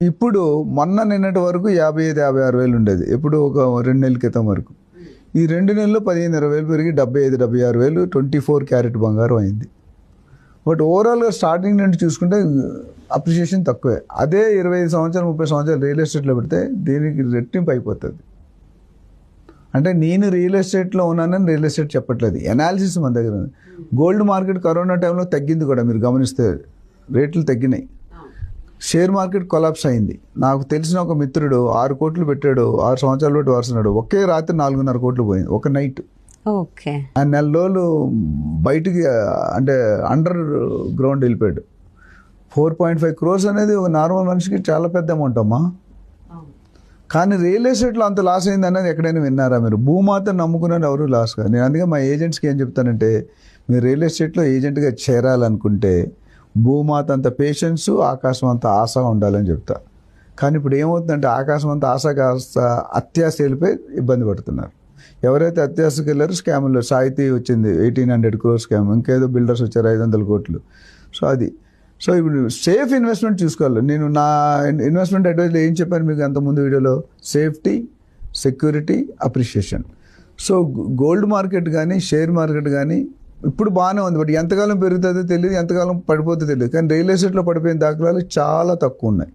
ఇప్పుడు మొన్న నిన్నటి వరకు 55,000-56,000 ఉండేది. ఎప్పుడు ఒక 2 నెలల క్రితం వరకు. ఈ 2 నెలల్లో 15,000-20,000 పెరిగి 75,000-76,000 24 క్యారెట్ బంగారం అయింది. బట్ ఓవరాల్గా స్టార్టింగ్ నుండి చూసుకుంటే అప్రిషియేషన్ తక్కువే. అదే 25 సంవత్సరాలు 30 సంవత్సరాలు రియల్ ఎస్టేట్లో పెడితే దీనికి రెట్టింపు అయిపోతుంది. అంటే నేను రియల్ ఎస్టేట్లో ఉన్నానని రియల్ ఎస్టేట్ చెప్పట్లేదు, ఎనాలిసిస్ మన దగ్గర ఉంది. గోల్డ్ మార్కెట్ కరోనా టైంలో తగ్గింది కూడా, మీరు గమనిస్తే రేట్లు తగ్గినాయి. షేర్ మార్కెట్ కొలాప్స్ అయింది. నాకు తెలిసిన ఒక మిత్రుడు 6 కోట్లు పెట్టాడు, 6 సంవత్సరాలు పెట్టి వారుస్తున్నాడు. ఒకే రాత్రి 4.5 కోట్లు పోయింది ఒక నైట్. ఓకే. ఆ నెల రోజులు బయటికి అంటే అండర్ గ్రౌండ్ వెళ్ళిపోయాడు. 4.5 crores అనేది ఒక నార్మల్ మనిషికి చాలా పెద్ద అమౌంట్ అమ్మా. కానీ రియల్ ఎస్టేట్లో అంత లాస్ అయింది అనేది ఎక్కడైనా విన్నారా మీరు? భూమాత నమ్ముకున్నాను ఎవరు లాస్ కాదు. నేను అందుకే మా ఏజెంట్స్కి ఏం చెప్తానంటే, మీరు రియల్ ఎస్టేట్లో ఏజెంట్గా చేరాలనుకుంటే భూమాత అంత పేషెన్స్, ఆకాశం అంత ఆశ ఉండాలని చెప్తా. కానీ ఇప్పుడు ఏమవుతుందంటే ఆకాశం అంత ఆశ కాస్త అత్యాశ వెళ్ళిపోయి ఇబ్బంది పడుతున్నారు. ఎవరైతే అత్యాశకి వెళ్ళారో స్కామ్లో సాహితీ వచ్చింది 1,800 crores స్కామ్, ఇంకేదో బిల్డర్స్ వచ్చారు 500 కోట్లు. సో ఇప్పుడు సేఫ్ ఇన్వెస్ట్మెంట్ చూసుకోవాలి. నేను నా ఇన్వెస్ట్మెంట్ అడ్వైజ్లో ఏం చెప్పాను మీకు అంతకుముందు వీడియోలో? Safety, security, appreciation. So gold market కానీ షేర్ మార్కెట్ కానీ ఇప్పుడు బాగానే ఉంది. బట్ ఎంతకాలం పెరుగుతుందో తెలియదు, ఎంతకాలం పడిపోతుందో తెలియదు. కానీ రియల్ ఎస్టేట్లో పడిపోయిన దాఖలాలు చాలా తక్కువ ఉన్నాయి.